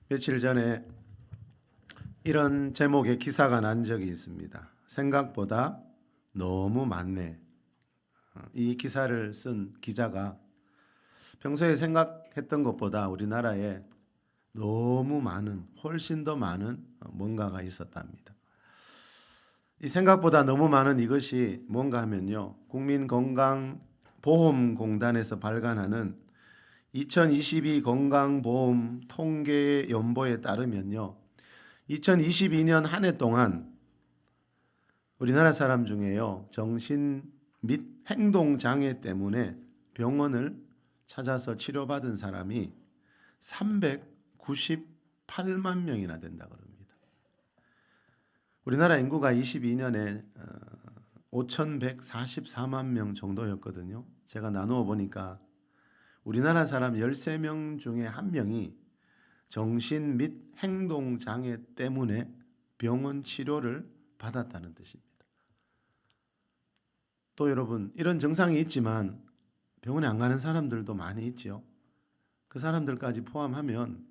며칠 전에 이런 제목의 기사가 난 적이 있습니다. 생각보다 너무 많네. 이 기사를 쓴 기자가 평소에 생각했던 것보다 우리나라에 너무 많은, 훨씬 더 많은 뭔가가 있었답니다. 이 생각보다 너무 많은 이것이 뭔가 하면요, 국민건강보험공단에서 발간하는 2022 건강보험 통계 연보에 따르면요, 2022년 한 해 동안 우리나라 사람 중에요, 정신 및 행동 장애 때문에 병원을 찾아서 치료받은 사람이 398만 명이나 된다 그럽니다. 우리나라 인구가 22년에 5,144만 명 정도였거든요. 제가 나누어 보니까 우리나라 사람 13명 중에 1명이 정신 및 행동 장애 때문에 병원 치료를 받았다는 뜻입니다. 또 여러분, 이런 증상이 있지만 병원에 안 가는 사람들도 많이 있지요. 그 사람들까지 포함하면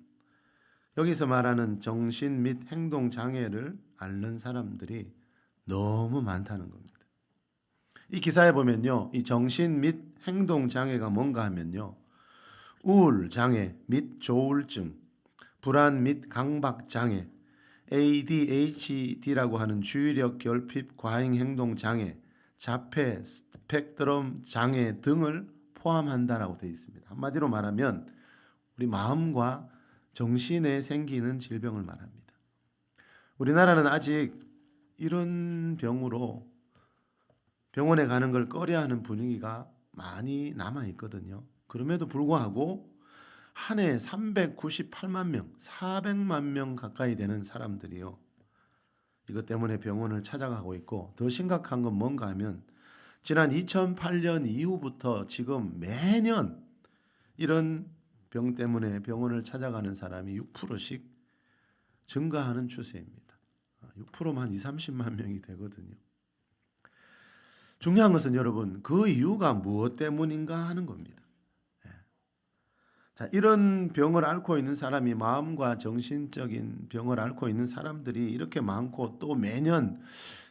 여기서 말하는 정신 및 행동 장애를 앓는 사람들이 너무 많다는 겁니다. 이 기사에 보면요, 이 정신 및 행동 장애가 뭔가 하면요, 우울 장애 및 조울증, 불안 및 강박 장애, ADHD라고 하는 주의력 결핍 과잉 행동 장애, 자폐 스펙트럼 장애 등을 포함한다라고 되어 있습니다. 한마디로 말하면 우리 마음과 정신에 생기는 질병을 말합니다. 우리나라는 아직 이런 병으로 병원에 가는 걸 꺼려하는 분위기가 많이 남아 있거든요. 그럼에도 불구하고 한 해 398만 명, 400만 명 가까이 되는 사람들이요, 이것 때문에 병원을 찾아가고 있고, 더 심각한 건 뭔가 하면 지난 2008년 이후부터 지금 매년 이런 병 때문에 병원을 찾아가는 사람이 6%씩 증가하는 추세입니다. 6%만 2, 30만 명이 되거든요. 중요한 것은 여러분, 그 이유가 무엇 때문인가 하는 겁니다. 자, 이런 병을 앓고 있는 사람이, 마음과 정신적인 병을 앓고 있는 사람들이 이렇게 많고 또 매년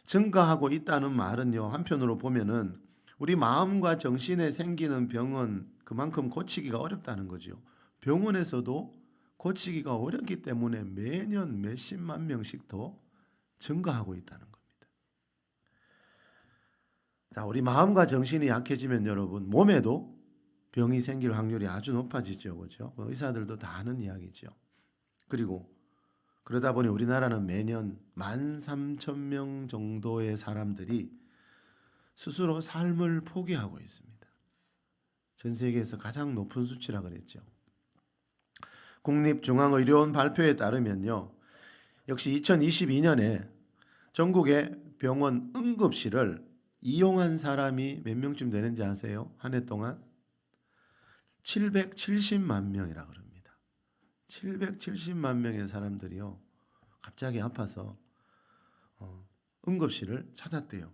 증가하고 있다는 말은요, 한편으로 보면은 우리 마음과 정신에 생기는 병은 그만큼 고치기가 어렵다는 거죠. 병원에서도 고치기가 어렵기 때문에 매년 몇십만 명씩 더 증가하고 있다는 겁니다. 자, 우리 마음과 정신이 약해지면 여러분, 몸에도 병이 생길 확률이 아주 높아지죠. 그렇죠? 의사들도 다 아는 이야기죠. 그리고 그러다 보니 우리나라는 매년 13,000명 정도의 사람들이 스스로 삶을 포기하고 있습니다. 전 세계에서 가장 높은 수치라 그랬죠. 국립중앙의료원 발표에 따르면요, 역시 2022년에 전국의 병원 응급실을 이용한 사람이 몇 명쯤 되는지 아세요? 한 해 동안 770만 명이라 그럽니다. 770만 명의 사람들이요, 갑자기 아파서 응급실을 찾았대요.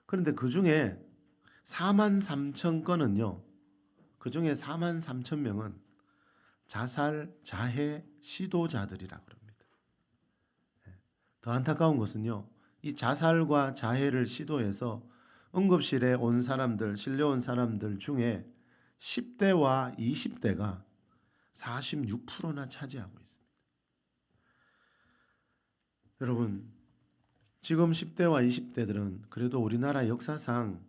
그런데 그 중에 4만 3천 건은요, 그 중에 4만 3천 명은 자살, 자해 시도자들이라 그럽니다. 더 안타까운 것은요, 이 자살과 자해를 시도해서 응급실에 온 사람들, 실려온 사람들 중에 10대와 20대가 46%나 차지하고 있습니다. 여러분, 지금 10대와 20대들은 그래도 우리나라 역사상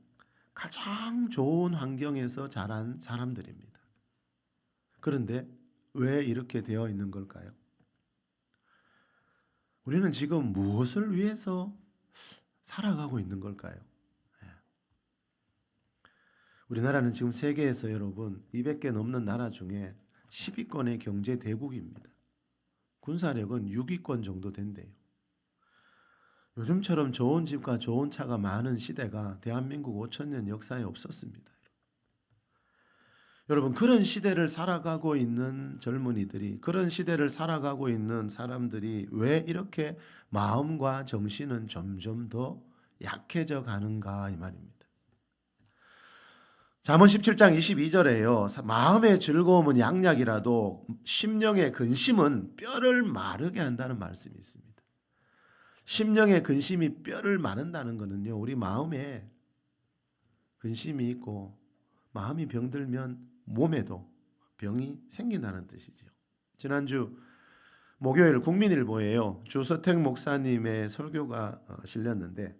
가장 좋은 환경에서 자란 사람들입니다. 그런데 왜 이렇게 되어 있는 걸까요? 우리는 지금 무엇을 위해서 살아가고 있는 걸까요? 우리나라는 지금 세계에서 여러분 200개 넘는 나라 중에 10위권의 경제 대국입니다. 군사력은 6위권 정도 된대요. 요즘처럼 좋은 집과 좋은 차가 많은 시대가 대한민국 5,000년 역사에 없었습니다. 여러분, 그런 시대를 살아가고 있는 젊은이들이, 그런 시대를 살아가고 있는 사람들이 왜 이렇게 마음과 정신은 점점 더 약해져 가는가 이 말입니다. 잠언 17장 22절에요. 마음의 즐거움은 양약이라도 심령의 근심은 뼈를 마르게 한다는 말씀이 있습니다. 심령의 근심이 뼈를 마른다는 것은요, 우리 마음에 근심이 있고 마음이 병들면 몸에도 병이 생긴다는 뜻이죠. 지난주 목요일 국민일보에요, 주서택 목사님의 설교가 실렸는데,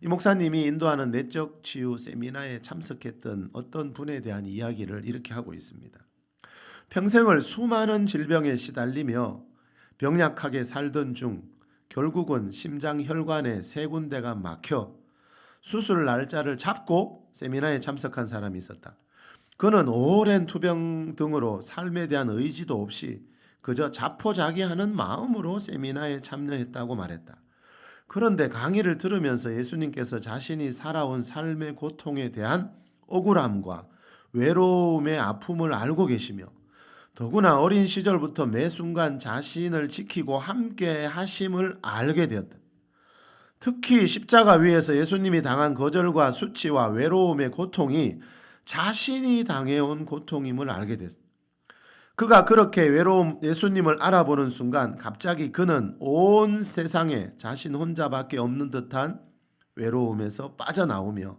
이 목사님이 인도하는 내적 치유 세미나에 참석했던 어떤 분에 대한 이야기를 이렇게 하고 있습니다. 평생을 수많은 질병에 시달리며 병약하게 살던 중 결국은 심장 혈관에 세 군데가 막혀 수술 날짜를 잡고 세미나에 참석한 사람이 있었다. 그는 오랜 투병 등으로 삶에 대한 의지도 없이 그저 자포자기하는 마음으로 세미나에 참여했다고 말했다. 그런데 강의를 들으면서 예수님께서 자신이 살아온 삶의 고통에 대한 억울함과 외로움의 아픔을 알고 계시며, 더구나 어린 시절부터 매 순간 자신을 지키고 함께 하심을 알게 되었다. 특히 십자가 위에서 예수님이 당한 거절과 수치와 외로움의 고통이 자신이 당해온 고통임을 알게 됐다. 그가 그렇게 외로움 예수님을 알아보는 순간 갑자기 그는 온 세상에 자신 혼자밖에 없는 듯한 외로움에서 빠져나오며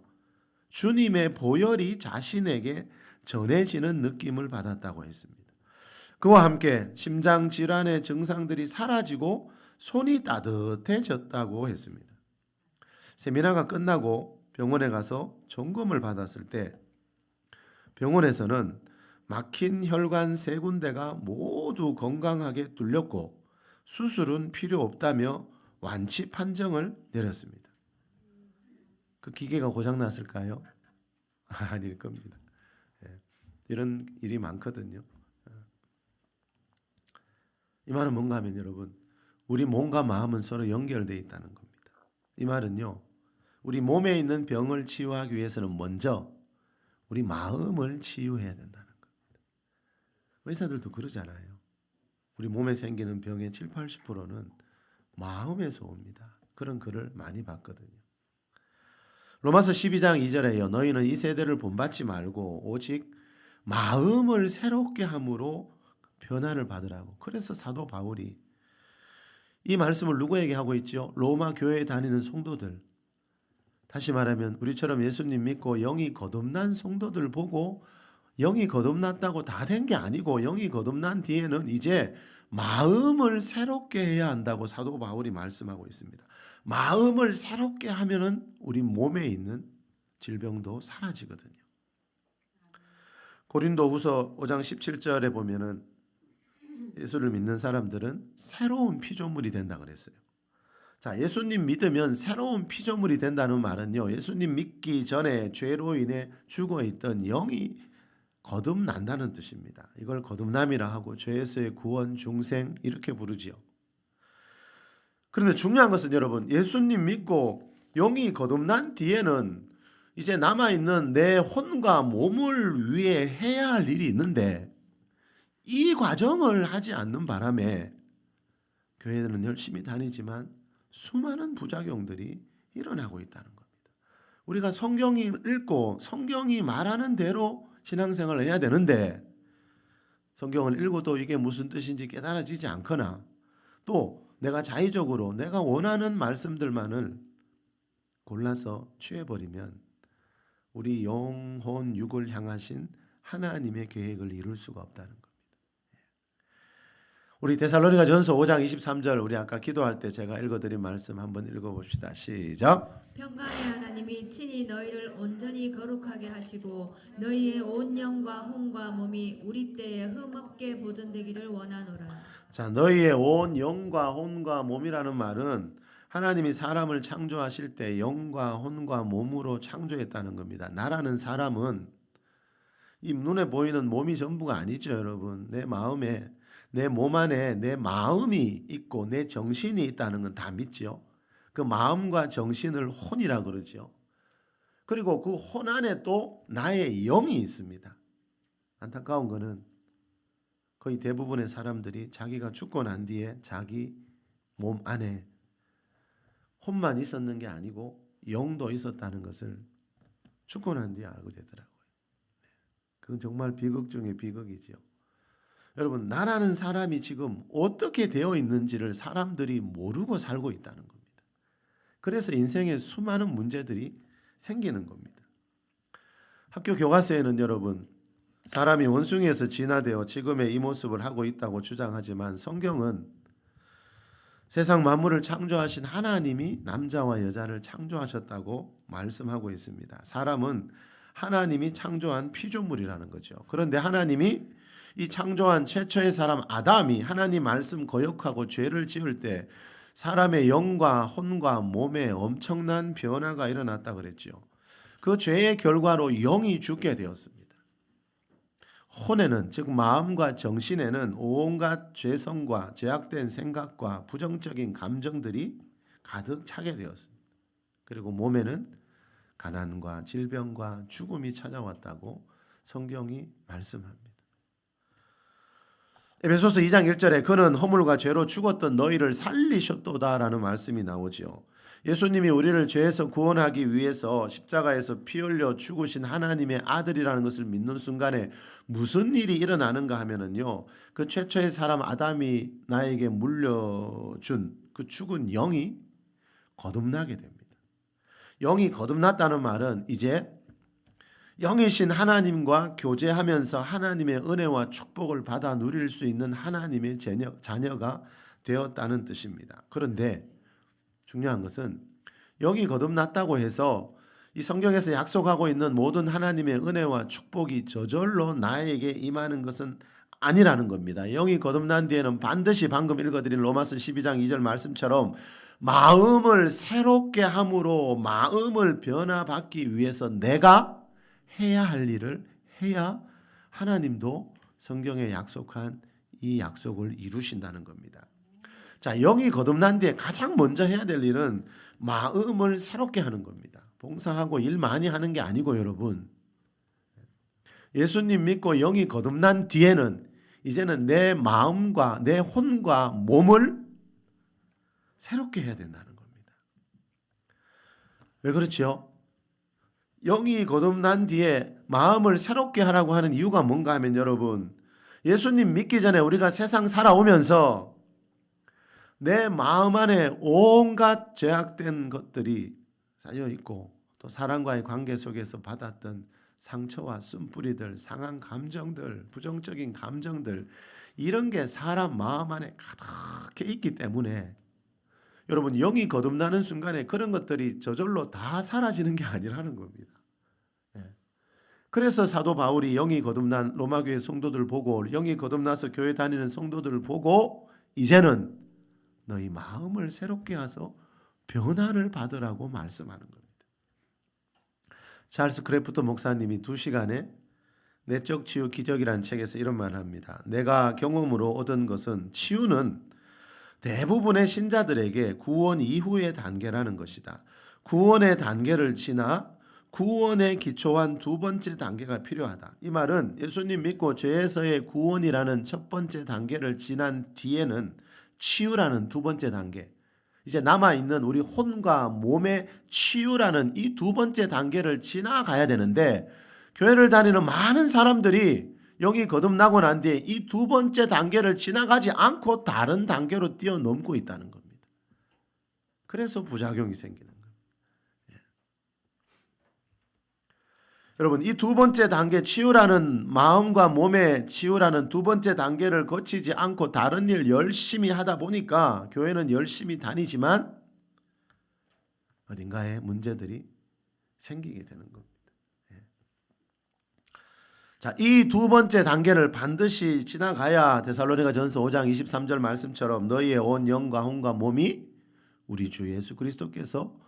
주님의 보혈이 자신에게 전해지는 느낌을 받았다고 했습니다. 그와 함께 심장 질환의 증상들이 사라지고 손이 따뜻해졌다고 했습니다. 세미나가 끝나고 병원에 가서 점검을 받았을 때 병원에서는 막힌 혈관 세 군데가 모두 건강하게 뚫렸고 수술은 필요 없다며 완치 판정을 내렸습니다. 그 기계가 고장났을까요? 아닐 겁니다. 이런 일이 많거든요. 이 말은 뭔가 하면 여러분, 우리 몸과 마음은 서로 연결되어 있다는 겁니다. 이 말은요, 우리 몸에 있는 병을 치유하기 위해서는 먼저 우리 마음을 치유해야 된다는 겁니다. 의사들도 그러잖아요. 우리 몸에 생기는 병의 7, 80%는 마음에서 옵니다. 그런 글을 많이 봤거든요. 로마서 12장 2절에요. 너희는 이 세대를 본받지 말고 오직 마음을 새롭게 함으로 변화를 받으라고. 그래서 사도 바울이 이 말씀을 누구에게 하고 있죠? 로마 교회에 다니는 성도들. 다시 말하면 우리처럼 예수님 믿고 영이 거듭난 성도들 보고, 영이 거듭났다고 다 된 게 아니고 영이 거듭난 뒤에는 이제 마음을 새롭게 해야 한다고 사도 바울이 말씀하고 있습니다. 마음을 새롭게 하면은 우리 몸에 있는 질병도 사라지거든요. 고린도후서 5장 17절에 보면은 예수를 믿는 사람들은 새로운 피조물이 된다 그랬어요. 자, 예수님 믿으면 새로운 피조물이 된다는 말은요, 예수님 믿기 전에 죄로 인해 죽어 있던 영이 거듭난다는 뜻입니다. 이걸 거듭남이라 하고 죄에서의 구원, 중생 이렇게 부르지요. 그런데 중요한 것은 여러분, 예수님 믿고 영이 거듭난 뒤에는 이제 남아있는 내 혼과 몸을 위해 해야 할 일이 있는데, 이 과정을 하지 않는 바람에 교회는 열심히 다니지만 수많은 부작용들이 일어나고 있다는 겁니다. 우리가 성경을 읽고 성경이 말하는 대로 신앙생활을 해야 되는데, 성경을 읽어도 이게 무슨 뜻인지 깨달아지지 않거나, 또 내가 자의적으로 내가 원하는 말씀들만을 골라서 취해버리면 우리 영혼 육을 향하신 하나님의 계획을 이룰 수가 없다는 겁니다. 우리 데살로니가전서 5장 23절, 우리 아까 기도할 때 제가 읽어드린 말씀 한번 읽어봅시다. 시작. 평강의 하나님이 친히 너희를 온전히 거룩하게 하시고 너희의 온 영과 혼과 몸이 우리 때에 흠없게 보존되기를 원하노라. 자, 너희의 온 영과 혼과 몸이라는 말은 하나님이 사람을 창조하실 때 영과 혼과 몸으로 창조했다는 겁니다. 나라는 사람은 이 눈에 보이는 몸이 전부가 아니죠, 여러분. 내 마음에, 내 몸 안에 내 마음이 있고 내 정신이 있다는 건 다 믿죠. 그 마음과 정신을 혼이라 그러죠. 그리고 그 혼 안에 또 나의 영이 있습니다. 안타까운 거는 거의 대부분의 사람들이 자기가 죽고 난 뒤에 자기 몸 안에 혼만 있었는 게 아니고 영도 있었다는 것을 죽고 난 뒤에 알게 되더라고요. 그건 정말 비극 중에 비극이지요. 여러분, 나라는 사람이 지금 어떻게 되어 있는지를 사람들이 모르고 살고 있다는 겁니다. 그래서 인생에 수많은 문제들이 생기는 겁니다. 학교 교과서에는 여러분, 사람이 원숭이에서 진화되어 지금의 이 모습을 하고 있다고 주장하지만 성경은 세상 만물을 창조하신 하나님이 남자와 여자를 창조하셨다고 말씀하고 있습니다. 사람은 하나님이 창조한 피조물이라는 거죠. 그런데 하나님이 이 창조한 최초의 사람 아담이 하나님 말씀 거역하고 죄를 지을 때 사람의 영과 혼과 몸에 엄청난 변화가 일어났다 그랬죠. 그 죄의 결과로 영이 죽게 되었습니다. 혼에는, 즉 마음과 정신에는 온갖 죄성과 죄악된 생각과 부정적인 감정들이 가득 차게 되었습니다. 그리고 몸에는 가난과 질병과 죽음이 찾아왔다고 성경이 말씀합니다. 에베소서 2장 1절에 그는 허물과 죄로 죽었던 너희를 살리셨도다라는 말씀이 나오지요. 예수님이 우리를 죄에서 구원하기 위해서 십자가에서 피 흘려 죽으신 하나님의 아들이라는 것을 믿는 순간에 무슨 일이 일어나는가 하면은요, 그 최초의 사람 아담이 나에게 물려준 그 죽은 영이 거듭나게 됩니다. 영이 거듭났다는 말은 이제 영이신 하나님과 교제하면서 하나님의 은혜와 축복을 받아 누릴 수 있는 하나님의 자녀가 되었다는 뜻입니다. 그런데 중요한 것은 영이 거듭났다고 해서 이 성경에서 약속하고 있는 모든 하나님의 은혜와 축복이 저절로 나에게 임하는 것은 아니라는 겁니다. 영이 거듭난 뒤에는 반드시 방금 읽어드린 로마서 12장 2절 말씀처럼 마음을 새롭게 함으로 마음을 변화받기 위해서 내가 해야 할 일을 해야 하나님도 성경에 약속한 이 약속을 이루신다는 겁니다. 자, 영이 거듭난 뒤에 가장 먼저 해야 될 일은 마음을 새롭게 하는 겁니다. 봉사하고 일 많이 하는 게 아니고 여러분, 예수님 믿고 영이 거듭난 뒤에는 이제는 내 마음과 내 혼과 몸을 새롭게 해야 된다는 겁니다. 왜 그렇지요? 영이 거듭난 뒤에 마음을 새롭게 하라고 하는 이유가 뭔가 하면 여러분, 예수님 믿기 전에 우리가 세상 살아오면서 내 마음 안에 온갖 죄악된 것들이 쌓여 있고 또 사람과의 관계 속에서 받았던 상처와 쓴뿌리들, 상한 감정들, 부정적인 감정들, 이런 게 사람 마음 안에 가득해 있기 때문에 여러분, 영이 거듭나는 순간에 그런 것들이 저절로 다 사라지는 게 아니라는 겁니다. 그래서 사도 바울이 영이 거듭난 로마교회 성도들 보고, 영이 거듭나서 교회 다니는 성도들을 보고 이제는 너희 마음을 새롭게 하서 변화를 받으라고 말씀하는 겁니다. 찰스 크래프트 목사님이 2시간에 내적 치유 기적이라는 책에서 이런 말을 합니다. 내가 경험으로 얻은 것은 치유는 대부분의 신자들에게 구원 이후의 단계라는 것이다. 구원의 단계를 지나 구원에 기초한 두 번째 단계가 필요하다. 이 말은 예수님 믿고 죄에서의 구원이라는 첫 번째 단계를 지난 뒤에는 치유라는 두 번째 단계, 이제 남아있는 우리 혼과 몸의 치유라는 이 두 번째 단계를 지나가야 되는데, 교회를 다니는 많은 사람들이 영이 거듭나고 난 뒤에 이 두 번째 단계를 지나가지 않고 다른 단계로 뛰어넘고 있다는 겁니다. 그래서 부작용이 생기는 거예요. 여러분, 이 두 번째 단계 치유라는, 마음과 몸의 치유라는 두 번째 단계를 거치지 않고 다른 일 열심히 하다 보니까 교회는 열심히 다니지만 어딘가에 문제들이 생기게 되는 겁니다. 자, 이 두 번째 단계를 반드시 지나가야 데살로니가전서 5장 23절 말씀처럼 너희의 온 영과 혼과 몸이 우리 주 예수 그리스도께서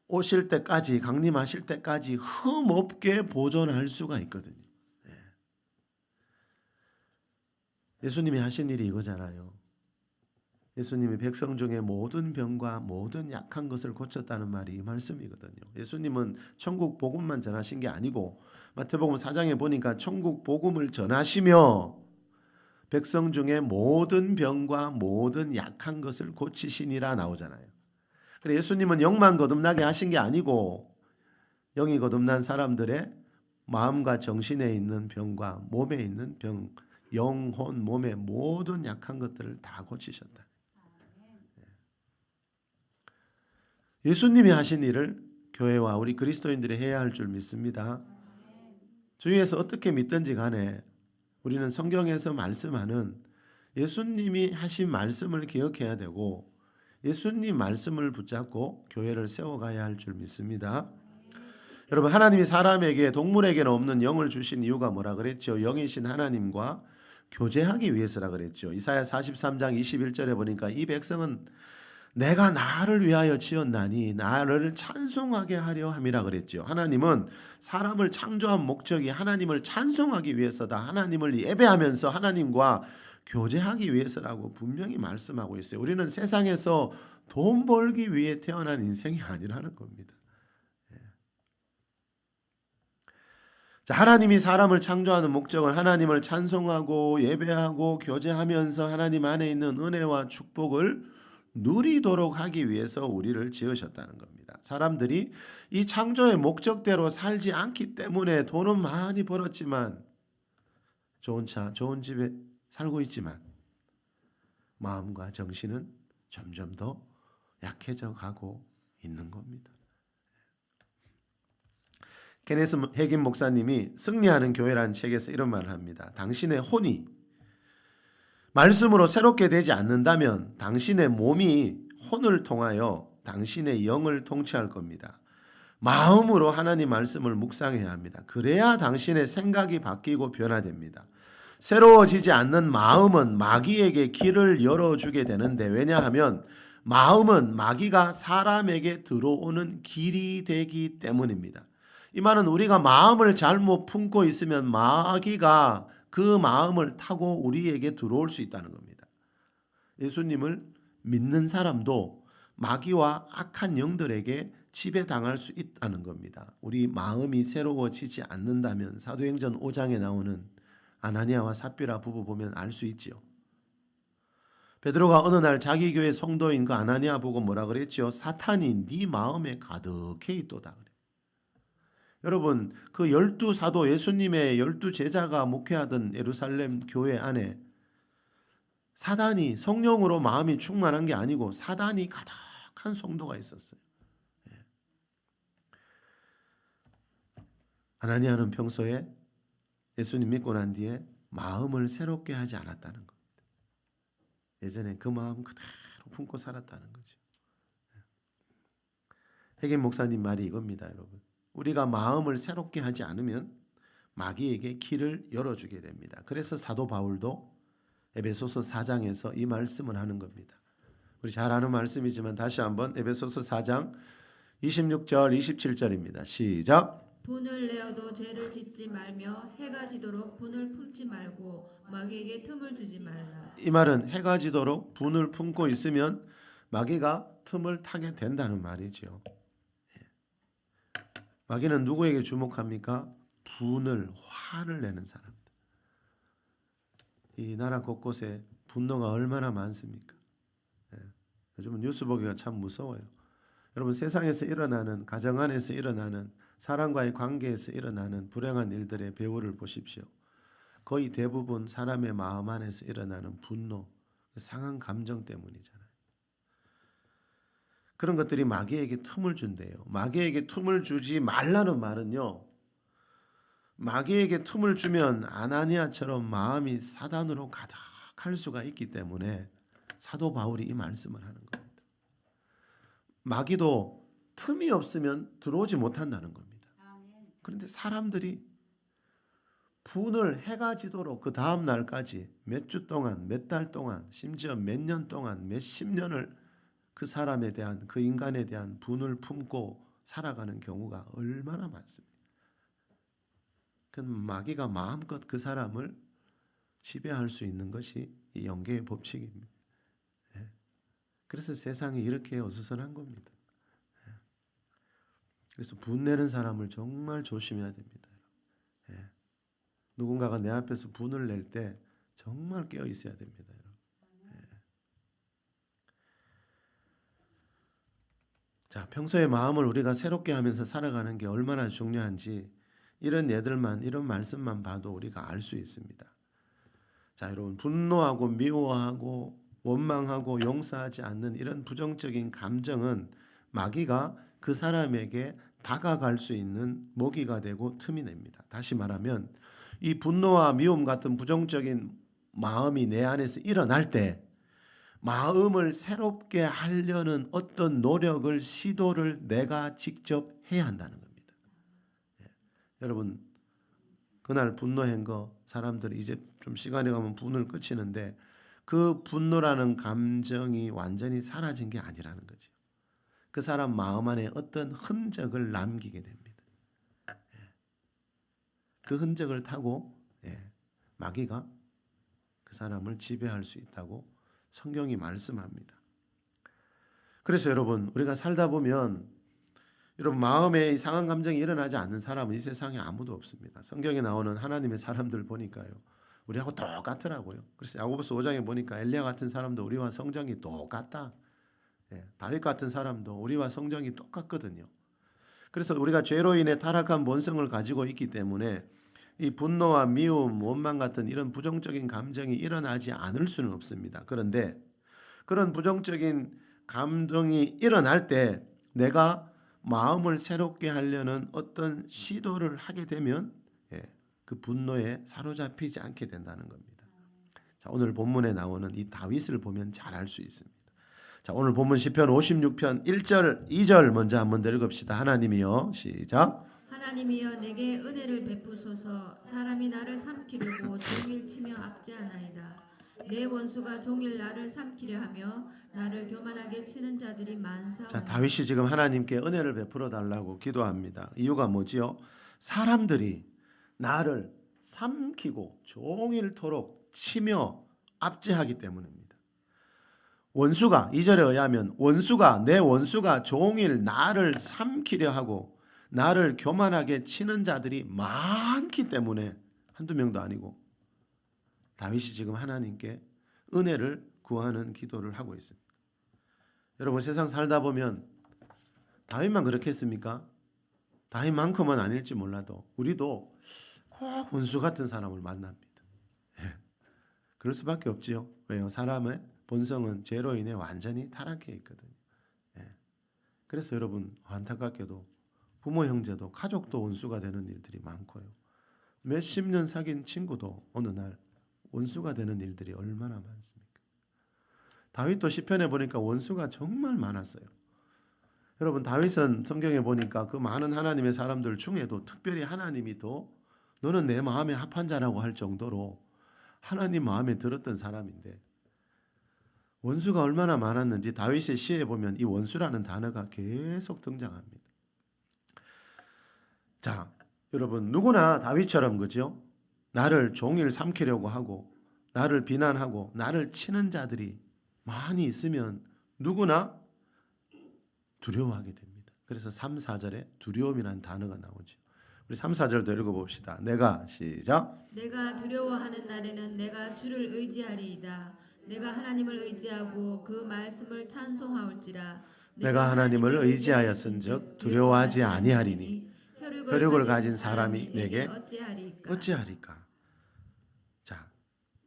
오실 때까지, 강림하실 때까지 흠없게 보존할 수가 있거든요. 예수님이 하신 일이 이거잖아요. 예수님이 백성 중에 모든 병과 모든 약한 것을 고쳤다는 말이 이 말씀이거든요. 예수님은 천국 복음만 전하신 게 아니고 마태복음 4장에 보니까 천국 복음을 전하시며 백성 중에 모든 병과 모든 약한 것을 고치시니라 나오잖아요. 그래서 예수님은 영만 거듭나게 하신 게 아니고 영이 거듭난 사람들의 마음과 정신에 있는 병과 몸에 있는 병, 영혼, 몸의 모든 약한 것들을 다 고치셨다. 예수님이 하신 일을 교회와 우리 그리스도인들이 해야 할 줄 믿습니다. 주위에서 어떻게 믿든지 간에 우리는 성경에서 말씀하는 예수님이 하신 말씀을 기억해야 되고 예수님 말씀을 붙잡고 교회를 세워가야 할 줄 믿습니다. 여러분, 하나님이 사람에게 동물에게는 없는 영을 주신 이유가 뭐라 그랬죠? 영이신 하나님과 교제하기 위해서라 그랬죠. 이사야 43장 21절에 보니까 이 백성은 내가 나를 위하여 지었나니 나를 찬송하게 하려 함이라 그랬죠. 하나님은 사람을 창조한 목적이 하나님을 찬송하기 위해서다. 하나님을 예배하면서 하나님과 교제하기 위해서라고 분명히 말씀하고 있어요. 우리는 세상에서 돈 벌기 위해 태어난 인생이 아니라는 겁니다. 자, 하나님이 사람을 창조하는 목적은 하나님을 찬송하고 예배하고 교제하면서 하나님 안에 있는 은혜와 축복을 누리도록 하기 위해서 우리를 지으셨다는 겁니다. 사람들이 이 창조의 목적대로 살지 않기 때문에 돈은 많이 벌었지만 좋은 차, 좋은 집에 살고 있지만 마음과 정신은 점점 더 약해져 가고 있는 겁니다. 케네스 해긴 목사님이 승리하는 교회라는 책에서 이런 말을 합니다. 당신의 혼이 말씀으로 새롭게 되지 않는다면 당신의 몸이 혼을 통하여 당신의 영을 통치할 겁니다. 마음으로 하나님 말씀을 묵상해야 합니다. 그래야 당신의 생각이 바뀌고 변화됩니다. 새로워지지 않는 마음은 마귀에게 길을 열어주게 되는데, 왜냐하면 마음은 마귀가 사람에게 들어오는 길이 되기 때문입니다. 이 말은 우리가 마음을 잘못 품고 있으면 마귀가 그 마음을 타고 우리에게 들어올 수 있다는 겁니다. 예수님을 믿는 사람도 마귀와 악한 영들에게 지배당할 수 있다는 겁니다. 우리 마음이 새로워지지 않는다면 사도행전 5장에 나오는 아나니아와 삽비라 부부 보면 알 수 있지요. 베드로가 어느 날 자기 교회 성도인 그 아나니아 보고 뭐라 그랬죠? 사탄이 네 마음에 가득해 있도다. 여러분, 그 12사도 예수님의 12제자가 목회하던 예루살렘 교회 안에 사단이 성령으로 마음이 충만한 게 아니고 사단이 가득한 성도가 있었어요. 아나니아는 평소에 예수님 믿고 난 뒤에 마음을 새롭게 하지 않았다는 겁니다. 예전에 그 마음 그대로 품고 살았다는 거죠. 해긴 목사님 말이 이겁니다, 여러분. 우리가 마음을 새롭게 하지 않으면 마귀에게 길을 열어주게 됩니다. 그래서 사도 바울도 에베소서 4장에서 이 말씀을 하는 겁니다. 우리 잘 아는 말씀이지만 다시 한번 에베소서 4장 26절 27절입니다. 시작. 분을 내어도 죄를 짓지 말며 해가 지도록 분을 품지 말고 마귀에게 틈을 주지 말라. 이 말은 해가 지도록 분을 품고 있으면 마귀가 틈을 타게 된다는 말이죠. 마귀는 누구에게 주목합니까? 분을, 화를 내는 사람들. 이 나라 곳곳에 분노가 얼마나 많습니까? 요즘은 뉴스 보기가 참 무서워요. 여러분, 세상에서 일어나는, 가정 안에서 일어나는, 사람과의 관계에서 일어나는 불행한 일들의 배후를 보십시오. 거의 대부분 사람의 마음 안에서 일어나는 분노, 상한 감정 때문이잖아요. 그런 것들이 마귀에게 틈을 준대요. 마귀에게 틈을 주지 말라는 말은요, 마귀에게 틈을 주면 아나니아처럼 마음이 사단으로 가득할 수가 있기 때문에 사도 바울이 이 말씀을 하는 겁니다. 마귀도 틈이 없으면 들어오지 못한다는 겁니다. 그런데 사람들이 분을 해가 지도록 그 다음 날까지 몇 주 동안, 몇 달 동안, 심지어 몇 년 동안, 몇 십 년을 그 사람에 대한, 그 인간에 대한 분을 품고 살아가는 경우가 얼마나 많습니다. 그 마귀가 마음껏 그 사람을 지배할 수 있는 것이 이 영계의 법칙입니다. 그래서 세상이 이렇게 어수선한 겁니다. 그래서 분내는 사람을 정말 조심해야 됩니다. 누군가가 내 앞에서 분을 낼 때 정말 깨어 있어야 됩니다. 자, 평소에 마음을 우리가 새롭게 하면서 살아가는 게 얼마나 중요한지 이런 예들만 이런 말씀만 봐도 우리가 알 수 있습니다. 자, 여러분 분노하고 미워하고 원망하고 용서하지 않는 이런 부정적인 감정은 마귀가 그 사람에게 다가갈 수 있는 모기가 되고 틈이 냅니다. 다시 말하면 이 분노와 미움 같은 부정적인 마음이 내 안에서 일어날 때 마음을 새롭게 하려는 어떤 노력을 시도를 내가 직접 해야 한다는 겁니다. 여러분 그날 분노한 거 사람들이 이제 좀 시간이 가면 분을 그치는데 그 분노라는 감정이 완전히 사라진 게 아니라는 거죠. 그 사람 마음 안에 어떤 흔적을 남기게 됩니다. 그 흔적을 타고 마귀가 그 사람을 지배할 수 있다고 성경이 말씀합니다. 그래서 여러분 우리가 살다 보면 여러분 마음에 이상한 감정이 일어나지 않는 사람은 이 세상에 아무도 없습니다. 성경에 나오는 하나님의 사람들 보니까요. 우리하고 똑같더라고요. 그래서 야고보서 5장에 보니까 엘리야 같은 사람도 우리와 성정이 똑같다. 다윗 같은 사람도 우리와 성정이 똑같거든요. 그래서 우리가 죄로 인해 타락한 본성을 가지고 있기 때문에 이 분노와 미움, 원망 같은 이런 부정적인 감정이 일어나지 않을 수는 없습니다. 그런데 그런 부정적인 감정이 일어날 때 내가 마음을 새롭게 하려는 어떤 시도를 하게 되면 그 분노에 사로잡히지 않게 된다는 겁니다. 자, 오늘 본문에 나오는 이 다윗을 보면 잘 알 수 있습니다. 자, 오늘 본문 시편 56편 1절, 2절 먼저 한번 읽읍시다. 하나님이여, 시작. 하나님이여 내게 은혜를 베푸소서. 사람이 나를 삼키려고 종일 치며 압제하나이다. 내 원수가 종일 나를 삼키려 하며 나를 교만하게 치는 자들이 많사오니. 자, 다윗이 지금 하나님께 은혜를 베풀어 달라고 기도합니다. 이유가 뭐지요? 사람들이 나를 삼키고 종일토록 치며 압제하기 때문입니다. 원수가 2절에 의하면 내 원수가 종일 나를 삼키려 하고 나를 교만하게 치는 자들이 많기 때문에 한두 명도 아니고 다윗이 지금 하나님께 은혜를 구하는 기도를 하고 있습니다. 여러분 세상 살다 보면 다윗만 그렇게 했습니까? 다윗만큼은 아닐지 몰라도 우리도 꼭 원수 같은 사람을 만납니다. 그럴 수밖에 없지요. 왜요? 사람의 본성은 죄로 인해 완전히 타락해 있거든요. 그래서 여러분 안타깝게도 부모 형제도 가족도 원수가 되는 일들이 많고요. 몇십 년 사귄 친구도 어느 날 원수가 되는 일들이 얼마나 많습니까? 다윗도 시편에 보니까 원수가 정말 많았어요. 여러분 다윗은 성경에 보니까 그 많은 하나님의 사람들 중에도 특별히 하나님이 더 너는 내 마음에 합한 자라고 할 정도로 하나님 마음에 들었던 사람인데 원수가 얼마나 많았는지 다윗의 시에 보면 이 원수라는 단어가 계속 등장합니다. 자, 여러분 누구나 다윗처럼 그죠? 나를 종일 삼키려고 하고 나를 비난하고 나를 치는 자들이 많이 있으면 누구나 두려워하게 됩니다. 그래서 3, 4절에 두려움이라는 단어가 나오죠. 우리 3, 4절도 읽어봅시다. 내가 시작. 내가 두려워하는 날에는 내가 주를 의지하리이다. 내가 하나님을 의지하고 그 말씀을 찬송하올지라. 내가 하나님을 의지하였은즉 두려워하지 아니하리니 혈육을 가진 사람이 내게 어찌하리까. 자,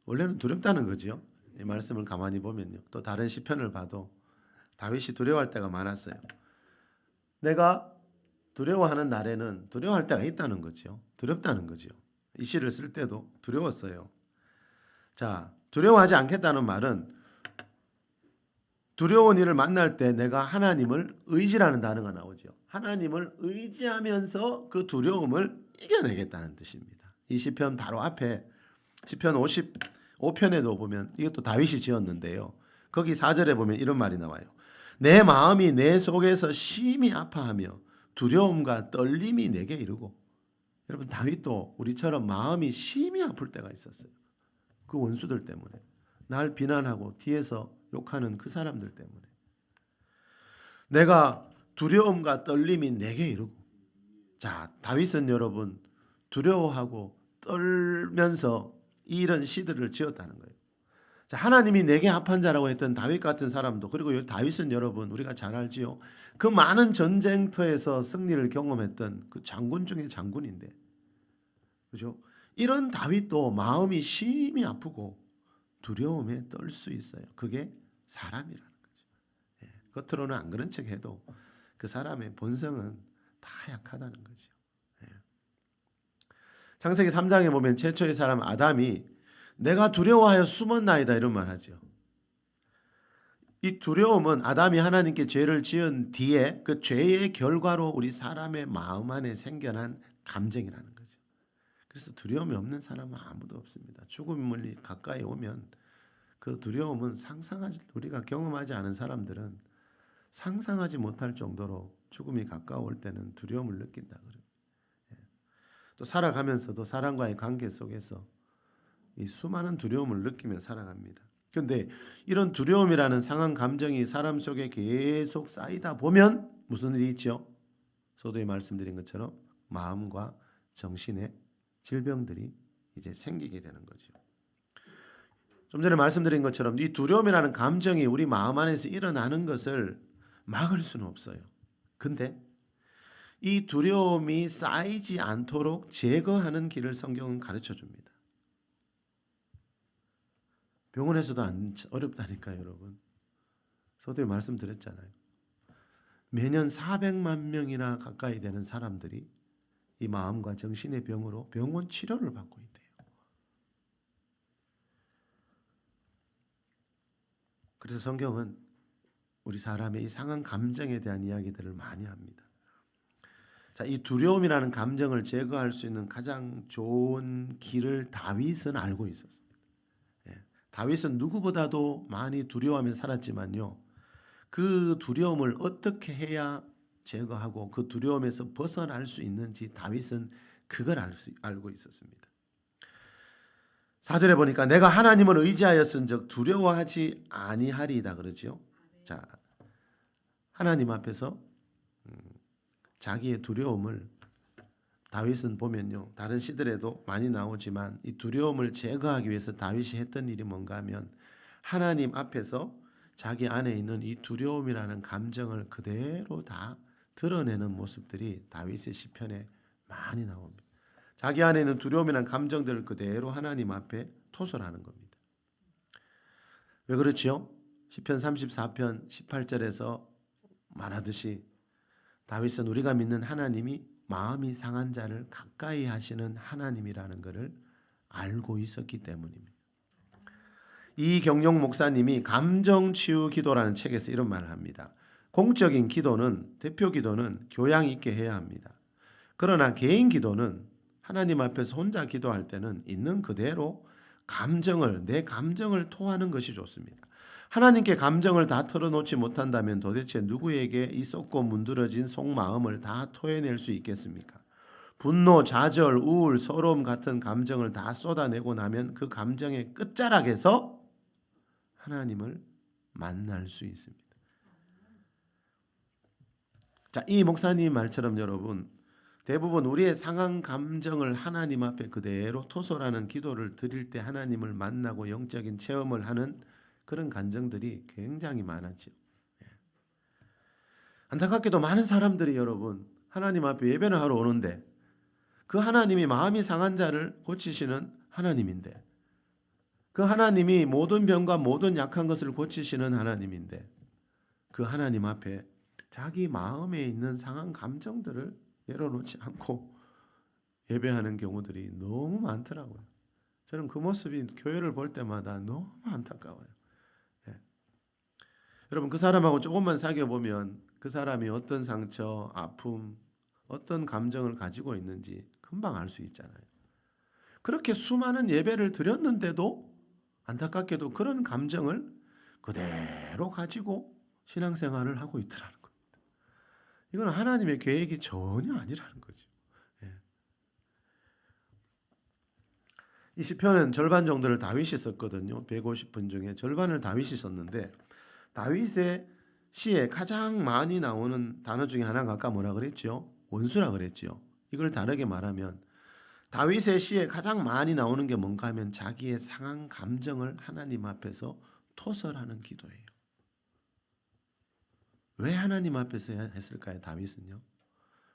원래는 두렵다는 거죠. 이 말씀을 가만히 보면요. 또 다른 시편을 봐도 다윗이 두려워할 때가 많았어요. 내가 두려워하는 날에는 두려워할 때가 있다는 거죠. 두렵다는 거죠. 이 시를 쓸 때도 두려웠어요. 자, 두려워하지 않겠다는 말은 두려운 일을 만날 때 내가 하나님을 의지라는 단어가 나오죠. 하나님을 의지하면서 그 두려움을 이겨내겠다는 뜻입니다. 이 시편 바로 앞에 시편 55편에도 보면 이것도 다윗이 지었는데요. 거기 4절에 보면 이런 말이 나와요. 내 마음이 내 속에서 심히 아파하며 두려움과 떨림이 내게 이르고. 여러분 다윗도 우리처럼 마음이 심히 아플 때가 있었어요. 그 원수들 때문에 날 비난하고 뒤에서 욕하는 그 사람들 때문에 내가 두려움과 떨림이 내게 이르고. 자, 다윗은 여러분 두려워하고 떨면서 이런 시들을 지었다는 거예요. 자, 하나님이 내게 합한 자라고 했던 다윗 같은 사람도, 그리고 다윗은 여러분 우리가 잘 알지요. 그 많은 전쟁터에서 승리를 경험했던 그 장군 중에 장군인데 그죠? 이런 다윗도 마음이 심히 아프고 두려움에 떨 수 있어요. 그게 사람이라는 거죠. 예, 겉으로는 안 그런 척해도 그 사람의 본성은 다 약하다는 거죠. 예. 창세기 3장에 보면 최초의 사람 아담이 내가 두려워하여 숨었나이다 이런 말 하죠. 이 두려움은 아담이 하나님께 죄를 지은 뒤에 그 죄의 결과로 우리 사람의 마음 안에 생겨난 감정이라는 거죠. 그래서 두려움이 없는 사람은 아무도 없습니다. 죽음이 가까이 오면 그 두려움은 우리가 경험하지 않은 사람들은 상상하지 못할 정도로 죽음이 가까울 때는 두려움을 느낀다 그래요. 또 살아가면서도 사람과의 관계 속에서 이 수많은 두려움을 느끼며 살아갑니다. 그런데 이런 두려움이라는 상한 감정이 사람 속에 계속 쌓이다 보면 무슨 일이 있죠? 서두에 말씀드린 것처럼 마음과 정신의 질병들이 이제 생기게 되는 거죠. 좀 전에 말씀드린 것처럼 이 두려움이라는 감정이 우리 마음 안에서 일어나는 것을 막을 수는 없어요. 근데 이 두려움이 쌓이지 않도록 제거하는 길을 성경은 가르쳐 줍니다. 병원에서도 어렵다니까요, 여러분. 서두에 말씀드렸잖아요. 매년 400만 명이나 가까이 되는 사람들이 이 마음과 정신의 병으로 병원 치료를 받고 있대요. 그래서 성경은 우리 사람의 이 상한 감정에 대한 이야기들을 많이 합니다. 자, 이 두려움이라는 감정을 제거할 수 있는 가장 좋은 길을 다윗은 알고 있었습니다. 예, 다윗은 누구보다도 많이 두려워하며 살았지만요. 그 두려움을 어떻게 해야 제거하고 그 두려움에서 벗어날 수 있는지 다윗은 그걸 알고 있었습니다. 4절에 보니까 내가 하나님을 의지하였은즉 두려워하지 아니하리이다 그러죠. 자, 하나님 앞에서 자기의 두려움을 다윗은 보면요. 다른 시들에도 많이 나오지만 이 두려움을 제거하기 위해서 다윗이 했던 일이 뭔가 하면 하나님 앞에서 자기 안에 있는 이 두려움이라는 감정을 그대로 다 드러내는 모습들이 다윗의 시편에 많이 나옵니다. 자기 안에 있는 두려움이라는 감정들을 그대로 하나님 앞에 토설하는 겁니다. 왜 그렇지요? 시편 34편 18절에서 말하듯이 다윗은 우리가 믿는 하나님이 마음이 상한 자를 가까이 하시는 하나님이라는 것을 알고 있었기 때문입니다. 이경용 목사님이 감정치유 기도라는 책에서 이런 말을 합니다. 공적인 기도는 대표 기도는 교양 있게 해야 합니다. 그러나 개인 기도는 하나님 앞에서 혼자 기도할 때는 있는 그대로 내 감정을 토하는 것이 좋습니다. 하나님께 감정을 다 털어놓지 못한다면 도대체 누구에게 이 썩고 문드러진 속마음을 다 토해낼 수 있겠습니까? 분노, 좌절, 우울, 서러움 같은 감정을 다 쏟아내고 나면 그 감정의 끝자락에서 하나님을 만날 수 있습니다. 자, 이 목사님 말처럼 여러분 대부분 우리의 상한 감정을 하나님 앞에 그대로 토설하는 기도를 드릴 때 하나님을 만나고 영적인 체험을 하는 그런 감정들이 굉장히 많았죠. 안타깝게도 많은 사람들이 여러분 하나님 앞에 예배를 하러 오는데 그 하나님이 마음이 상한 자를 고치시는 하나님인데 그 하나님이 모든 병과 모든 약한 것을 고치시는 하나님인데 그 하나님 앞에 자기 마음에 있는 상한 감정들을 내려놓지 않고 예배하는 경우들이 너무 많더라고요. 저는 그 모습이 교회를 볼 때마다 너무 안타까워요. 예. 여러분 그 사람하고 조금만 사귀어 보면 그 사람이 어떤 상처, 아픔, 어떤 감정을 가지고 있는지 금방 알 수 있잖아요. 그렇게 수많은 예배를 드렸는데도 안타깝게도 그런 감정을 그대로 가지고 신앙생활을 하고 있더라는 겁니다. 이건 하나님의 계획이 전혀 아니라는 거죠. 예. 이 시편은 절반 정도를 다윗이 썼거든요. 150분 중에 절반을 다윗이 썼는데 다윗의 시에 가장 많이 나오는 단어 중에 하나가 아까 뭐라 그랬죠? 원수라 그랬죠. 이걸 다르게 말하면 다윗의 시에 가장 많이 나오는 게 뭔가 하면 자기의 상한 감정을 하나님 앞에서 토설하는 기도예요. 왜 하나님 앞에서 했을까요? 다윗은요.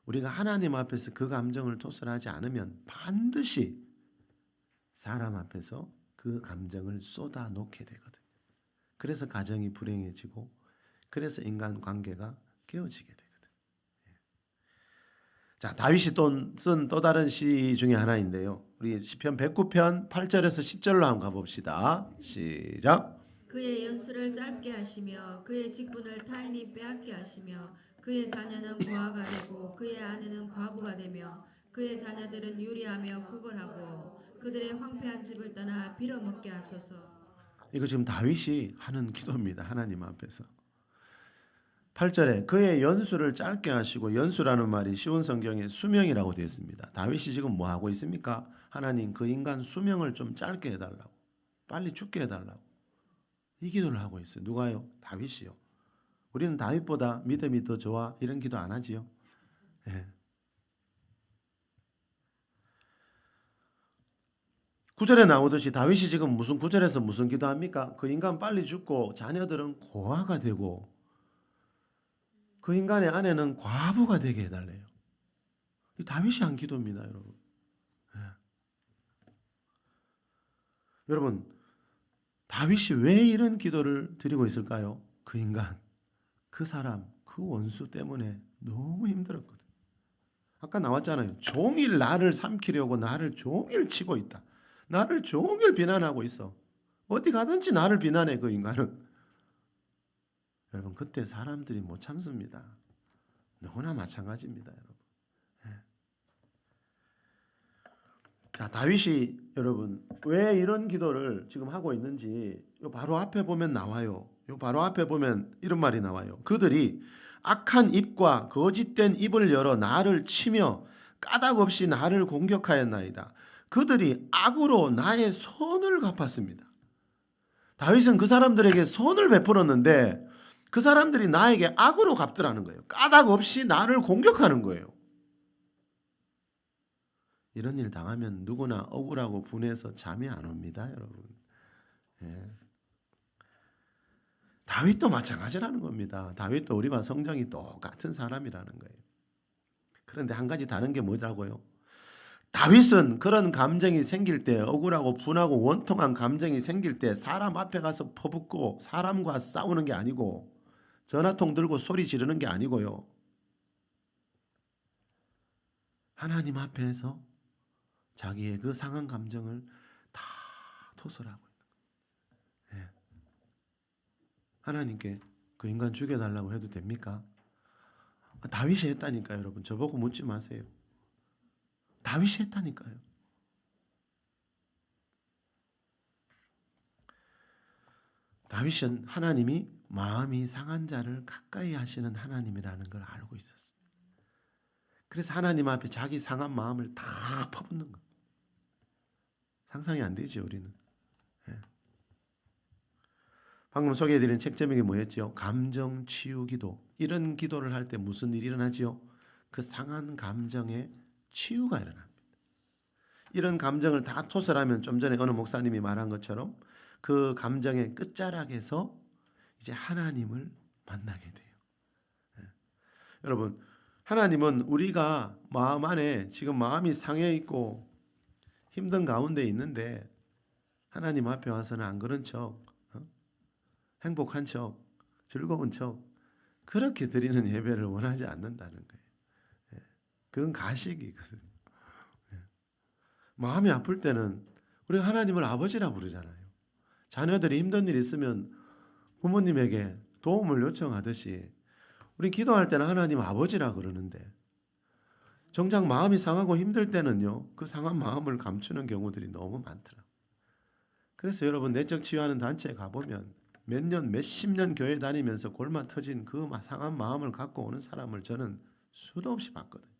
우리가 하나님 앞에서 그 감정을 토설하지 않으면 반드시 사람 앞에서 그 감정을 쏟아 놓게 되거든요. 그래서 가정이 불행해지고 그래서 인간 관계가 깨어지게 되거든요. 자, 다윗이 쓴 또 다른 시 중에 하나인데요. 우리 시편 109편 8절에서 10절로 한번 가봅시다. 시작. 그의 연수를 짧게 하시며 그의 직분을 타인이 빼앗게 하시며 그의 자녀는 고아가 되고 그의 아내는 과부가 되며 그의 자녀들은 유리하며 구걸하고 그들의 황폐한 집을 떠나 빌어먹게 하소서. 이거 지금 다윗이 하는 기도입니다. 하나님 앞에서. 8절에 그의 연수를 짧게 하시고, 연수라는 말이 쉬운 성경에 수명이라고 되어 있습니다. 다윗이 지금 뭐 하고 있습니까? 하나님, 그 인간 수명을 좀 짧게 해달라고, 빨리 죽게 해달라고 이 기도를 하고 있어요. 누가요? 다윗이요. 우리는 다윗보다 믿음이 더 좋아 이런 기도 안 하지요. 예. 9절에 나오듯이 다윗이 지금 무슨 9절에서 무슨 기도합니까? 그 인간 빨리 죽고 자녀들은 고아가 되고 그 인간의 아내는 과부가 되게 해달래요. 이 다윗이 한 기도입니다, 여러분. 예. 여러분, 다윗이 왜 이런 기도를 드리고 있을까요? 그 인간, 그 사람, 그 원수 때문에 너무 힘들었거든. 아까 나왔잖아요. 종일 나를 삼키려고 나를 종일 치고 있다. 나를 종일 비난하고 있어. 어디 가든지 나를 비난해, 그 인간은. 여러분, 그때 사람들이 못 참습니다. 누구나 마찬가지입니다, 여러분. 예. 자, 다윗이 여러분 왜 이런 기도를 지금 하고 있는지 요 바로 앞에 보면 나와요. 요 바로 앞에 보면 이런 말이 나와요. 그들이 악한 입과 거짓된 입을 열어 나를 치며 까닭 없이 나를 공격하였나이다. 그들이 악으로 나의 선을 갚았습니다. 다윗은 그 사람들에게 선을 베풀었는데 그 사람들이 나에게 악으로 갚더라는 거예요. 까닭 없이 나를 공격하는 거예요. 이런 일 당하면 누구나 억울하고 분해서 잠이 안 옵니다, 여러분. 예. 다윗도 마찬가지라는 겁니다. 다윗도 우리와 성정이 똑같은 사람이라는 거예요. 그런데 한 가지 다른 게 뭐라고요? 다윗은 그런 감정이 생길 때, 억울하고 분하고 원통한 감정이 생길 때 사람 앞에 가서 퍼붓고 사람과 싸우는 게 아니고 전화통 들고 소리 지르는 게 아니고요. 하나님 앞에서 자기의 그 상한 감정을 다 토설하고 있는 거예요. 예. 하나님께 그 인간 죽여달라고 해도 됩니까? 다윗이 했다니까요, 여러분. 저보고 묻지 마세요. 다윗이 했다니까요. 다윗은 하나님이 마음이 상한 자를 가까이 하시는 하나님이라는 걸 알고 있었습니다. 그래서 하나님 앞에 자기 상한 마음을 다 퍼붓는 거예요. 상상이 안 되죠, 우리는. 예. 방금 소개해드린 책 제목이 뭐였죠? 감정 치유 기도. 이런 기도를 할 때 무슨 일이 일어나지요? 그 상한 감정의 치유가 일어납니다. 이런 감정을 다 토설하면 좀 전에 어느 목사님이 말한 것처럼 그 감정의 끝자락에서 이제 하나님을 만나게 돼요. 예. 여러분, 하나님은 우리가 마음 안에 지금 마음이 상해 있고 힘든 가운데 있는데 하나님 앞에 와서는 안 그런 척, 행복한 척, 즐거운 척 그렇게 드리는 예배를 원하지 않는다는 거예요. 예. 그건 가식이거든요. 예. 마음이 아플 때는 우리가 하나님을 아버지라 부르잖아요. 자녀들이 힘든 일 있으면 부모님에게 도움을 요청하듯이 우리 기도할 때는 하나님 아버지라 그러는데 정작 마음이 상하고 힘들 때는요, 그 상한 마음을 감추는 경우들이 너무 많더라고요. 그래서 여러분 내적 치유하는 단체에 가보면 몇 년, 몇십 년 교회 다니면서 골마 터진 그 상한 마음을 갖고 오는 사람을 저는 수도 없이 봤거든요.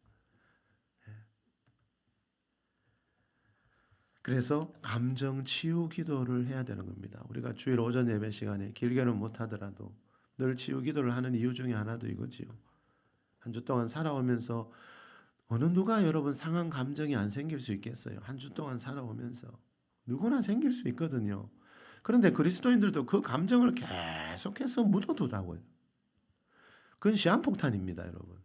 그래서 감정 치유 기도를 해야 되는 겁니다. 우리가 주일 오전 예배 시간에 길게는 못하더라도 늘 치유 기도를 하는 이유 중에 하나도 이거지요. 한 주 동안 살아오면서 어느 누가 여러분 상한 감정이 안 생길 수 있겠어요? 한 주 동안 살아오면서 누구나 생길 수 있거든요. 그런데 그리스도인들도 그 감정을 계속해서 묻어두라고요. 그건 시한폭탄입니다, 여러분.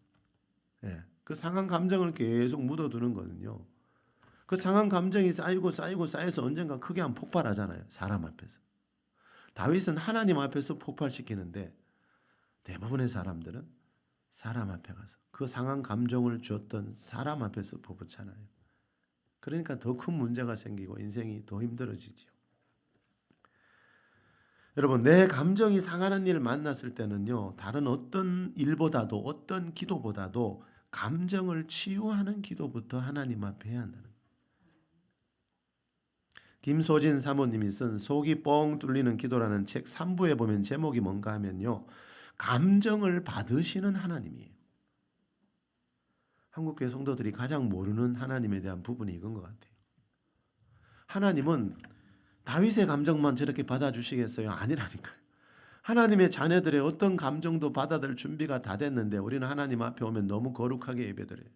예. 그 상한 감정을 계속 묻어두는 거는요. 그 상한 감정이 쌓이고 쌓여서 언젠가 크게 한번 폭발하잖아요. 사람 앞에서. 다윗은 하나님 앞에서 폭발시키는데 대부분의 사람들은 사람 앞에 가서 그 상한 감정을 줬던 사람 앞에서 퍼붓잖아요. 그러니까 더 큰 문제가 생기고 인생이 더 힘들어지지요. 여러분, 내 감정이 상하는 일을 만났을 때는요, 다른 어떤 일보다도 어떤 기도보다도 감정을 치유하는 기도부터 하나님 앞에 해야 한다는 거예요. 김소진 사모님이 쓴 속이 뻥 뚫리는 기도라는 책 3부에 보면 제목이 뭔가 하면요, 감정을 받으시는 하나님이에요. 한국교회 성도들이 가장 모르는 하나님에 대한 부분이 이건 것 같아요. 하나님은 다윗의 감정만 저렇게 받아주시겠어요? 아니라니까요. 하나님의 자녀들의 어떤 감정도 받아들 준비가 다 됐는데 우리는 하나님 앞에 오면 너무 거룩하게 예배드려요.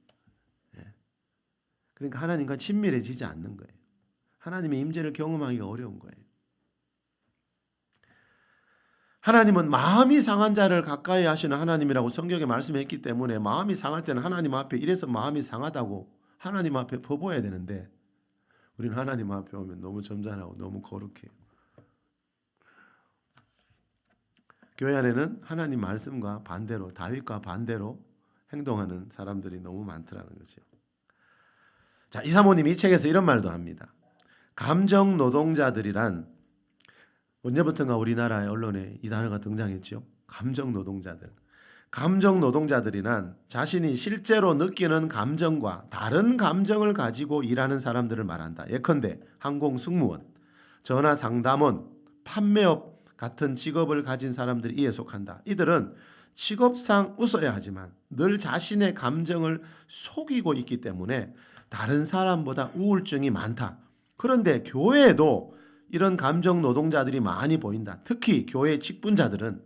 그러니까 하나님과 친밀해지지 않는 거예요. 하나님의 임재를 경험하기가 어려운 거예요. 하나님은 마음이 상한 자를 가까이 하시는 하나님이라고 성경에 말씀했기 때문에 마음이 상할 때는 하나님 앞에 이래서 마음이 상하다고 하나님 앞에 퍼부어야 되는데 우리는 하나님 앞에 오면 너무 점잖하고 너무 거룩해요. 교회 안에는 하나님 말씀과 반대로 다윗과 반대로 행동하는 사람들이 너무 많더라는 거죠. 자, 이 사모님이 이 책에서 이런 말도 합니다. 감정 노동자들이란 언제부턴가 우리나라의 언론에 이 단어가 등장했죠. 감정 노동자들. 감정 노동자들이란 자신이 실제로 느끼는 감정과 다른 감정을 가지고 일하는 사람들을 말한다. 예컨대 항공 승무원, 전화 상담원, 판매업 같은 직업을 가진 사람들이 이에 속한다. 이들은 직업상 웃어야 하지만 늘 자신의 감정을 속이고 있기 때문에 다른 사람보다 우울증이 많다. 그런데 교회에도 이런 감정 노동자들이 많이 보인다. 특히 교회 직분자들은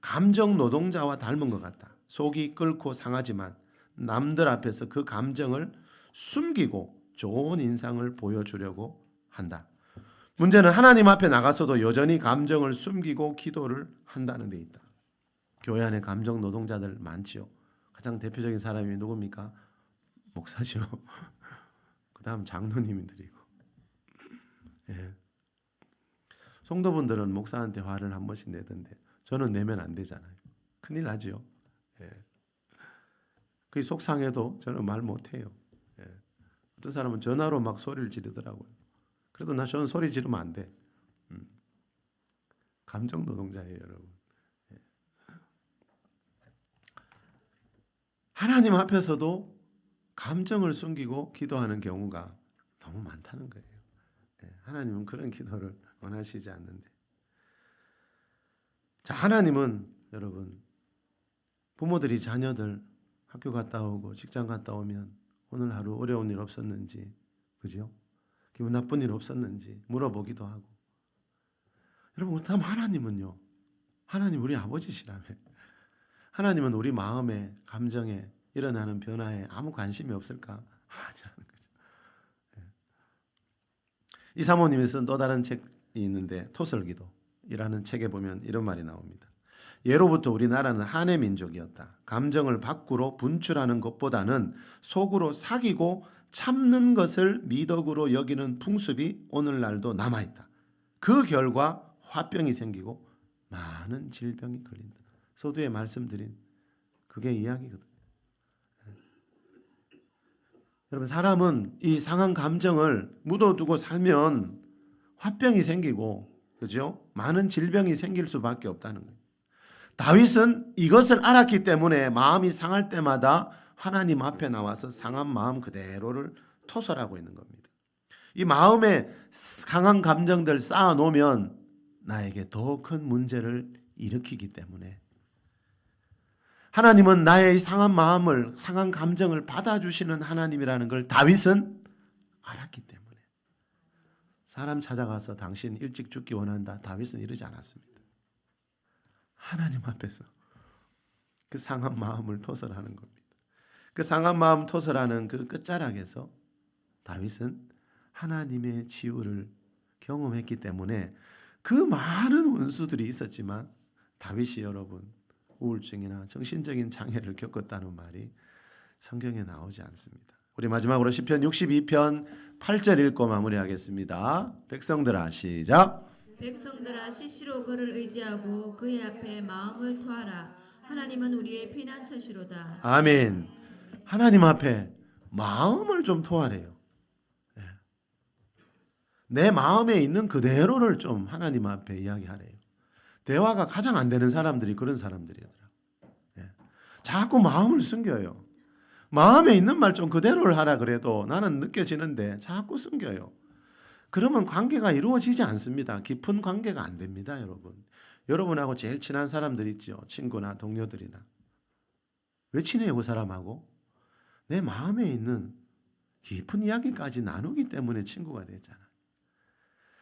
감정 노동자와 닮은 것 같다. 속이 끓고 상하지만 남들 앞에서 그 감정을 숨기고 좋은 인상을 보여주려고 한다. 문제는 하나님 앞에 나가서도 여전히 감정을 숨기고 기도를 한다는 데 있다. 교회 안에 감정 노동자들 많지요. 가장 대표적인 사람이 누굽니까? 목사죠. 그 다음 장로님들이고. 예. 성도분들은 목사한테 화를 한 번씩 내던데 저는 내면 안 되잖아요. 큰일 나죠. 예. 그게 속상해도 저는 말 못해요. 예. 어떤 사람은 전화로 막 소리를 지르더라고요. 그래도 저는 소리 지르면 안 돼. 감정 노동자예요, 여러분. 예. 하나님 앞에서도 감정을 숨기고 기도하는 경우가 너무 많다는 거예요. 예. 하나님은 그런 기도를 원하시지 않는데. 자, 하나님은 여러분 부모들이 자녀들 학교 갔다 오고 직장 갔다 오면 오늘 하루 어려운 일 없었는지, 그죠? 기분 나쁜 일 없었는지 물어보기도 하고. 여러분 그렇다면 하나님은요? 하나님 우리 아버지시라며. 하나님은 우리 마음에 감정에 일어나는 변화에 아무 관심이 없을까? 아니라는 거죠. 이 사모님이 쓴 또 다른 책이 있는데 토설기도이라는 책에 보면 이런 말이 나옵니다. 예로부터 우리나라는 한해 민족이었다. 감정을 밖으로 분출하는 것보다는 속으로 사귀고 참는 것을 미덕으로 여기는 풍습이 오늘날도 남아있다. 그 결과 화병이 생기고 많은 질병이 걸린다. 서두에 말씀드린 그게 이야기거든요. 여러분 사람은 이 상한 감정을 묻어두고 살면 화병이 생기고, 그죠? 많은 질병이 생길 수밖에 없다는 거예요. 다윗은 이것을 알았기 때문에 마음이 상할 때마다 하나님 앞에 나와서 상한 마음 그대로를 토설하고 있는 겁니다. 이 마음에 강한 감정들 쌓아놓으면 나에게 더 큰 문제를 일으키기 때문에 하나님은 나의 상한 마음을, 상한 감정을 받아주시는 하나님이라는 걸 다윗은 알았기 때문에 사람 찾아가서 당신 일찍 죽기 원한다. 다윗은 이러지 않았습니다. 하나님 앞에서 그 상한 마음을 토설하는 겁니다. 그 상한 마음 토설하는 그 끝자락에서 다윗은 하나님의 치유를 경험했기 때문에 그 많은 원수들이 있었지만 다윗이 여러분 우울증이나 정신적인 장애를 겪었다는 말이 성경에 나오지 않습니다. 우리 마지막으로 시편 62편 8절 읽고 마무리하겠습니다. 백성들아 시작. 백성들아 시시로 그를 의지하고 그의 앞에 마음을 토하라. 하나님은 우리의 피난처시로다. 아멘. 하나님 앞에 마음을 좀 토하래요. 내 마음에 있는 그대로를 좀 하나님 앞에 이야기하래요. 대화가 가장 안 되는 사람들이 그런 사람들이더라고요. 자꾸 마음을 숨겨요. 마음에 있는 말 좀 그대로를 하라 그래도 나는 느껴지는데 자꾸 숨겨요. 그러면 관계가 이루어지지 않습니다. 깊은 관계가 안 됩니다, 여러분. 여러분하고 제일 친한 사람들 있죠. 친구나 동료들이나. 왜 친해요, 그 사람하고? 내 마음에 있는 깊은 이야기까지 나누기 때문에 친구가 됐잖아요.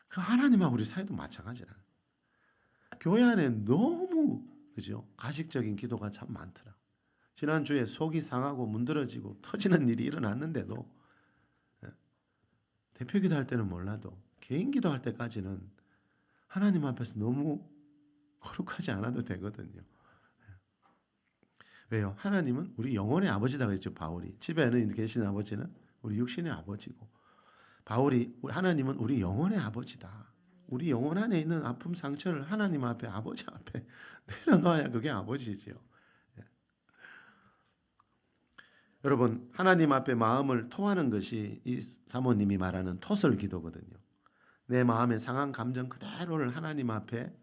그 하나님하고 우리 사이도 마찬가지라. 교회 안에 너무 그죠? 가식적인 기도가 참 많더라. 지난주에 속이 상하고 문드러지고 터지는 일이 일어났는데도 대표 기도할 때는 몰라도 개인 기도할 때까지는 하나님 앞에서 너무 거룩하지 않아도 되거든요. 왜요? 하나님은 우리 영혼의 아버지다 그랬죠. 바울이 집에는 계신 아버지는 우리 육신의 아버지고, 바울이 하나님은 우리 영혼의 아버지다. 우리 영혼 안에 있는 아픔 상처를 하나님 앞에, 아버지 앞에 내려놔야 그게 아버지지요. 여러분, 하나님 앞에 마음을 토하는 것이 이 사모님이 말하는 토설 기도거든요. 내 마음의 상한 감정 그대로를 하나님 앞에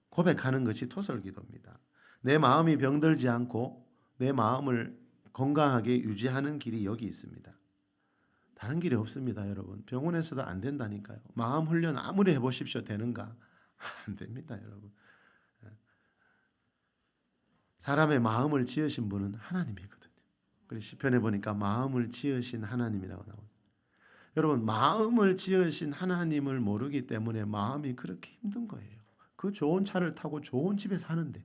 고백하는 것이 토설 기도입니다. 내 마음이 병들지 않고 내 마음을 건강하게 유지하는 길이 여기 있습니다. 다른 길이 없습니다, 여러분. 병원에서도 안 된다니까요. 마음 훈련 아무리 해보십시오. 되는가? 안 됩니다, 여러분. 사람의 마음을 지으신 분은 하나님이거든요. 그래서 시편에 보니까 마음을 지으신 하나님이라고 나옵니다. 여러분, 마음을 지으신 하나님을 모르기 때문에 마음이 그렇게 힘든 거예요. 그 좋은 차를 타고 좋은 집에 사는데.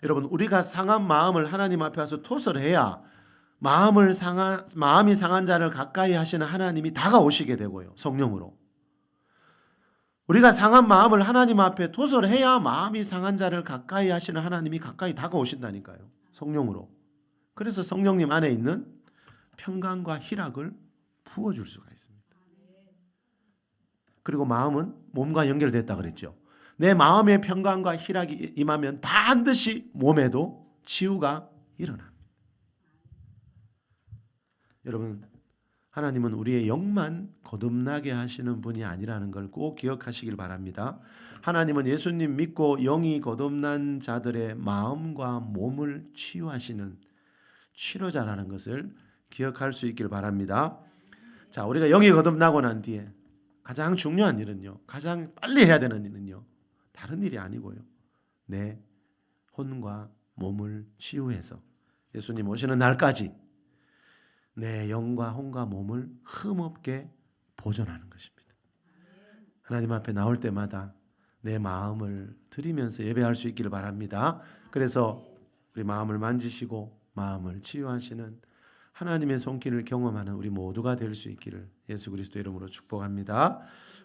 여러분, 우리가 상한 마음을 하나님 앞에 와서 토설해야 마음이 상한 자를 가까이 하시는 하나님이 다가오시게 되고요. 성령으로. 우리가 상한 마음을 하나님 앞에 토설해야 마음이 상한 자를 가까이 하시는 하나님이 가까이 다가오신다니까요. 성령으로. 그래서 성령님 안에 있는 평강과 희락을 부어줄 수가 있습니다. 그리고 마음은 몸과 연결됐다 그랬죠. 내 마음의 평강과 희락이 임하면 반드시 몸에도 치유가 일어납니다. 여러분, 하나님은 우리의 영만 거듭나게 하시는 분이 아니라는 걸 꼭 기억하시길 바랍니다. 하나님은 예수님 믿고 영이 거듭난 자들의 마음과 몸을 치유하시는 치료자라는 것을 기억할 수 있길 바랍니다. 자, 우리가 영이 거듭나고 난 뒤에 가장 중요한 일은요, 가장 빨리 해야 되는 일은요, 다른 일이 아니고요, 내 혼과 몸을 치유해서 예수님 오시는 날까지 내 영과 혼과 몸을 흠없게 보존하는 것입니다. 하나님 앞에 나올 때마다 내 마음을 드리면서 예배할 수 있기를 바랍니다. 그래서 우리 마음을 만지시고 마음을 치유하시는 하나님의 손길을 경험하는 우리 모두가 될 수 있기를 예수 그리스도 이름으로 축복합니다.